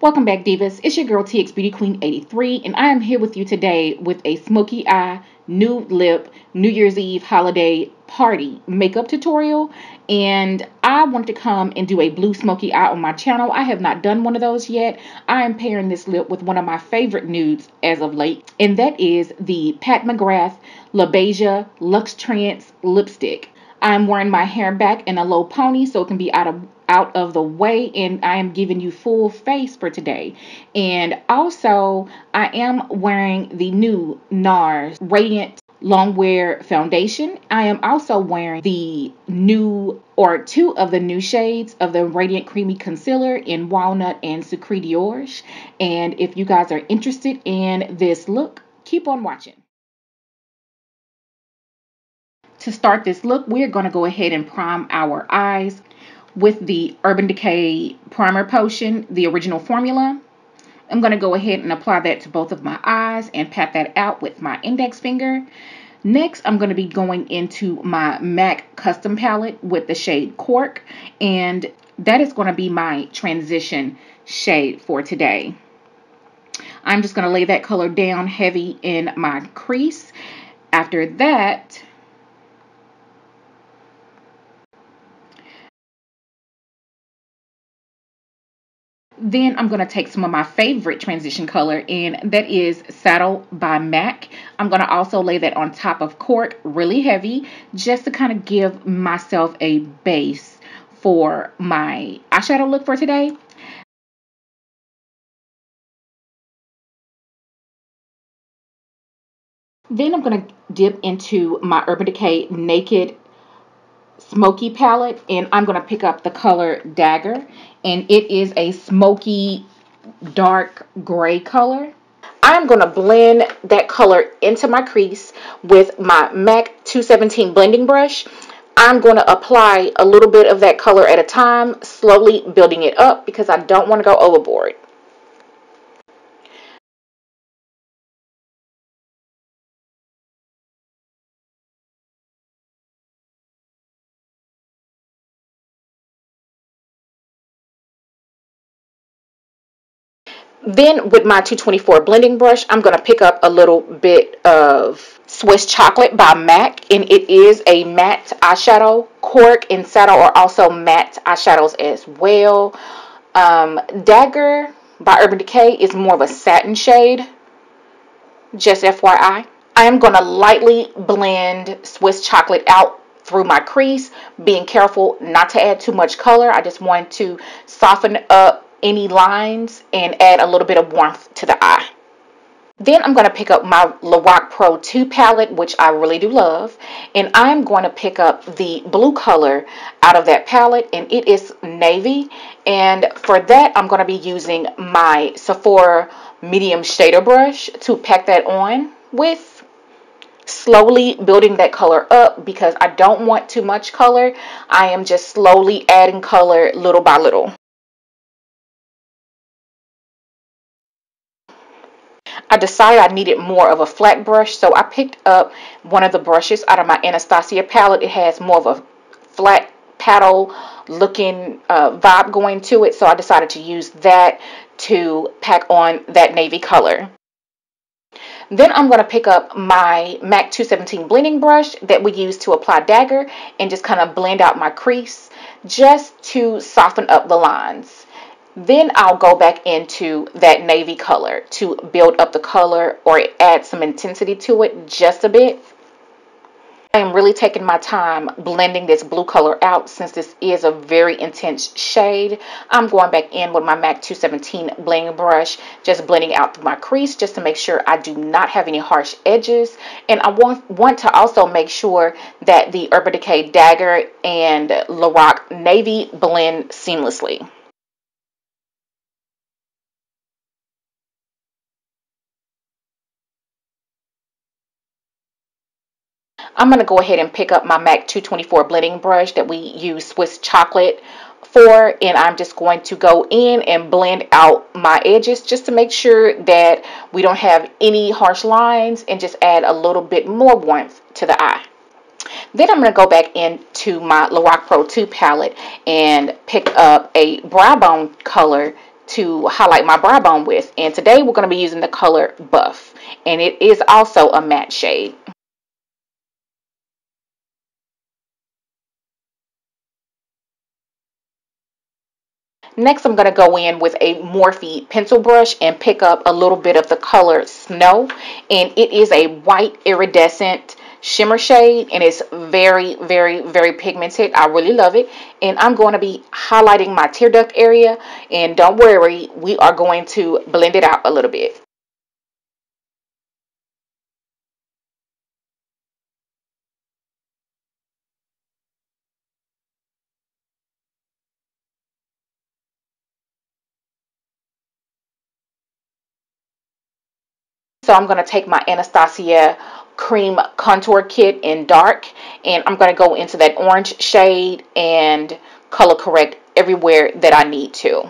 Welcome back, Divas. It's your girl TX Beauty Queen 83, and I am here with you today with a smoky eye, nude lip, New Year's Eve holiday party makeup tutorial. And I wanted to come and do a blue smoky eye on my channel. I have not done one of those yet. I am pairing this lip with one of my favorite nudes as of late, and that is the Pat McGrath La Beija Luxe Trance lipstick. I'm wearing my hair back in a low pony so it can be out of the way, and I am giving you full face for today. And also, I am wearing the new Nars Radiant Longwear foundation. I am also wearing the new, or two of the new shades of the Radiant Creamy Concealer in Walnut and Sucre Orge. And if you guys are interested in this look, keep on watching. To start this look, we're going to go ahead and prime our eyes with the Urban Decay Primer Potion, the original formula. I'm going to go ahead and apply that to both of my eyes and pat that out with my index finger. Next, I'm going to be going into my MAC Custom Palette with the shade Cork, and that is going to be my transition shade for today. I'm just going to lay that color down heavy in my crease. After that, then I'm going to take some of my favorite transition color, and that is Saddle by MAC. I'm going to also lay that on top of Cork really heavy, just to kind of give myself a base for my eyeshadow look for today. Then I'm going to dip into my Urban Decay Naked Smoky palette, and I'm going to pick up the color Dagger, and it is a smoky dark gray color. I'm going to blend that color into my crease with my MAC 217 blending brush. I'm going to apply a little bit of that color at a time, slowly building it up because I don't want to go overboard. Then with my 224 blending brush, I'm going to pick up a little bit of Swiss Chocolate by MAC, and it is a matte eyeshadow. Cork and Saddle are also matte eyeshadows as well. Dagger by Urban Decay is more of a satin shade, just FYI. I am going to lightly blend Swiss Chocolate out through my crease, being careful not to add too much color. I just want to soften up any lines and add a little bit of warmth to the eye. Then I'm going to pick up my Lorac Pro 2 palette, which I really do love, and I'm going to pick up the blue color out of that palette, and it is navy. And for that, I'm going to be using my Sephora medium shader brush to pack that on with, slowly building that color up because I don't want too much color. I am just slowly adding color little by little. I decided I needed more of a flat brush, so I picked up one of the brushes out of my Anastasia palette. It has more of a flat paddle looking vibe going to it, so I decided to use that to pack on that navy color. Then I'm going to pick up my MAC 217 blending brush that we use to apply Dagger and just kind of blend out my crease just to soften up the lines. Then I'll go back into that navy color to build up the color or add some intensity to it just a bit. I am really taking my time blending this blue color out since this is a very intense shade. I'm going back in with my MAC 217 blending brush, just blending out through my crease just to make sure I do not have any harsh edges. And I want to also make sure that the Urban Decay Dagger and Lorac Navy blend seamlessly. I'm going to go ahead and pick up my MAC 224 blending brush that we use Swiss Chocolate for, and I'm just going to go in and blend out my edges just to make sure that we don't have any harsh lines and just add a little bit more warmth to the eye. Then I'm going to go back into my Lorac Pro 2 palette and pick up a brow bone color to highlight my brow bone with. And today we're going to be using the color Buff, and it is also a matte shade. Next, I'm going to go in with a Morphe pencil brush and pick up a little bit of the color Snow. And it is a white iridescent shimmer shade, and it's very, very, very pigmented. I really love it. And I'm going to be highlighting my tear duct area. And don't worry, we are going to blend it out a little bit. So I'm going to take my Anastasia cream contour kit in dark, and I'm going to go into that orange shade and color correct everywhere that I need to.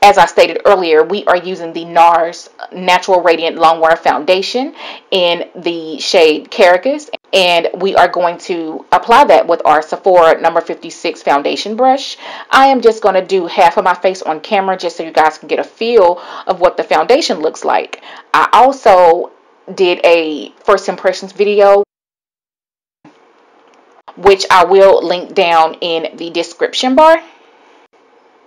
As I stated earlier, we are using the Nars Natural Radiant Longwear Foundation in the shade Caracas, and we are going to apply that with our Sephora number 56 foundation brush. I am just going to do half of my face on camera just so you guys can get a feel of what the foundation looks like. I also did a first impressions video, which I will link down in the description bar.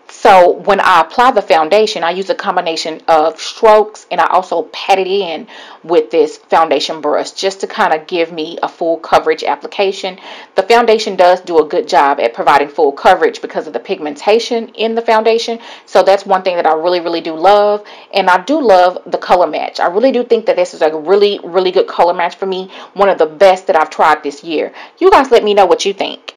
So when I apply the foundation, I use a combination of strokes, and I also pat it in with this foundation brush just to kind of give me a full coverage application. The foundation does do a good job at providing full coverage because of the pigmentation in the foundation. So that's one thing that I really, really do love. And I do love the color match. I really do think that this is a really, really good color match for me. One of the best that I've tried this year. You guys let me know what you think.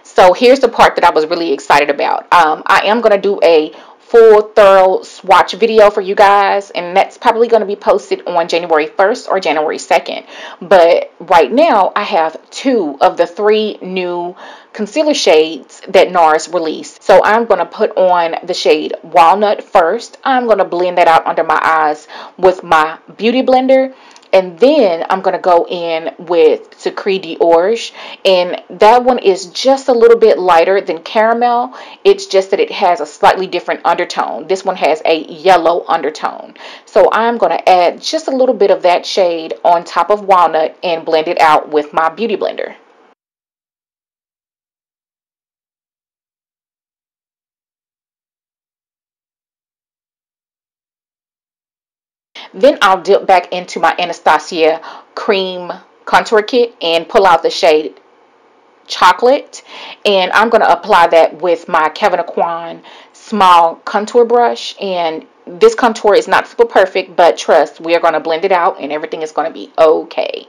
So here's the part that I was really excited about. I am going to do a full thorough swatch video for you guys, and that's probably going to be posted on January 1st or January 2nd. But right now I have 2 of the 3 new concealer shades that Nars released. So I'm going to put on the shade Walnut first. I'm going to blend that out under my eyes with my beauty blender. And then I'm going to go in with Sucre de Orge. And that one is just a little bit lighter than caramel. It's just that it has a slightly different undertone. This one has a yellow undertone. So I'm going to add just a little bit of that shade on top of Walnut and blend it out with my beauty blender. Then I'll dip back into my Anastasia cream contour kit and pull out the shade Chocolate, and I'm going to apply that with my Kevin Aucoin small contour brush. And this contour is not super perfect, but trust, we are going to blend it out and everything is going to be okay.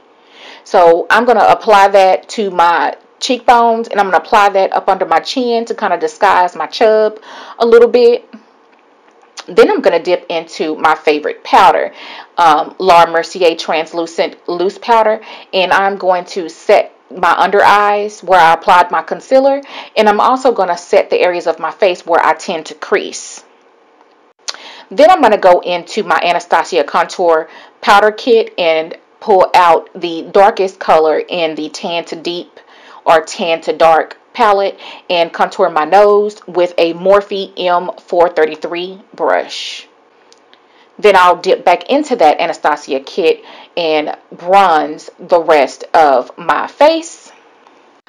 So I'm going to apply that to my cheekbones, and I'm going to apply that up under my chin to kind of disguise my chub a little bit. Then I'm going to dip into my favorite powder, Laura Mercier Translucent Loose Powder, and I'm going to set my under eyes where I applied my concealer, and I'm also going to set the areas of my face where I tend to crease. Then I'm going to go into my Anastasia Contour Powder Kit and pull out the darkest color in the Tan to Deep or Tan to Dark palette and contour my nose with a Morphe M433 brush. Then I'll dip back into that Anastasia kit and bronze the rest of my face.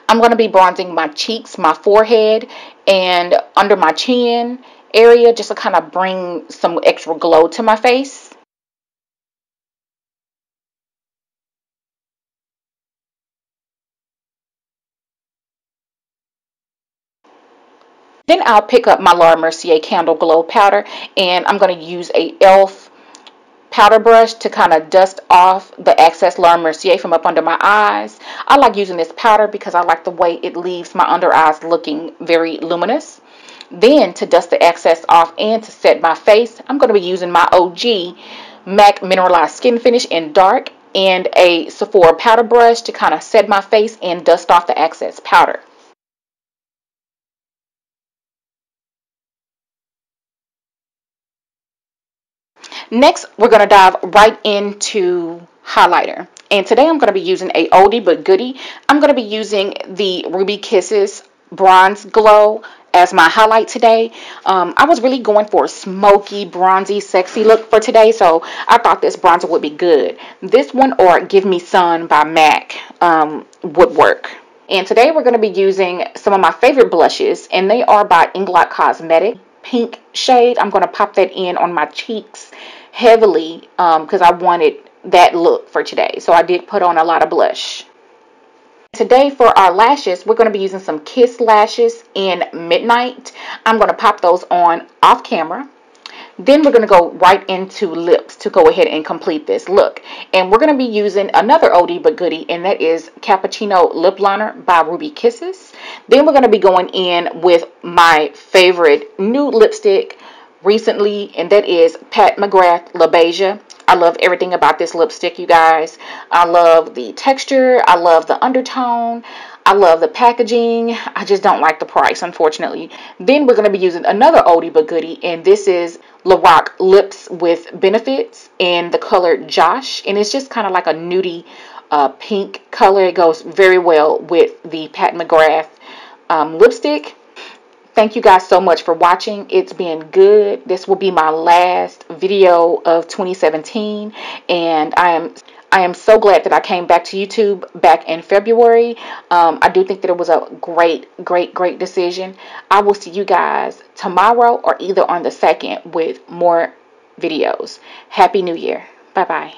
I'm going to be bronzing my cheeks, my forehead, and under my chin area just to kind of bring some extra glow to my face. Then I'll pick up my Laura Mercier Candle Glow Powder, and I'm going to use a e.l.f. powder brush to kind of dust off the excess Laura Mercier from up under my eyes. I like using this powder because I like the way it leaves my under eyes looking very luminous. Then to dust the excess off and to set my face, I'm going to be using my OG MAC Mineralized Skin Finish in dark and a Sephora powder brush to kind of set my face and dust off the excess powder. Next, we're going to dive right into highlighter. And today I'm going to be using a oldie but goodie. I'm going to be using the Ruby Kisses Bronze Glow as my highlight today. I was really going for a smoky, bronzy, sexy look for today, so I thought this bronzer would be good. This one or Give Me Sun by MAC would work. And today we're going to be using some of my favorite blushes, and they are by Inglot Cosmetics. Pink shade. I'm going to pop that in on my cheeks heavily because I wanted that look for today. So I did put on a lot of blush. Today for our lashes, we're going to be using some Kiss lashes in Midnight. I'm going to pop those on off camera. Then we're going to go right into lips to go ahead and complete this look. And we're going to be using another oldie but goodie, and that is Cappuccino Lip Liner by Ruby Kisses. Then we're going to be going in with my favorite nude lipstick recently, and that is Pat McGrath La Beija. I love everything about this lipstick, you guys. I love the texture. I love the undertone. I love the packaging. I just don't like the price, unfortunately. Then we're going to be using another oldie but goodie, and this is Lorac Lips with Benefits in the color Josh. And it's just kind of like a nudie pink color. It goes very well with the Pat McGrath lipstick. Thank you guys so much for watching. It's been good. This will be my last video of 2017, and I am so glad that I came back to YouTube back in February. I do think that it was a great decision. I will see you guys tomorrow or either on the 2nd with more videos. Happy New Year. Bye bye.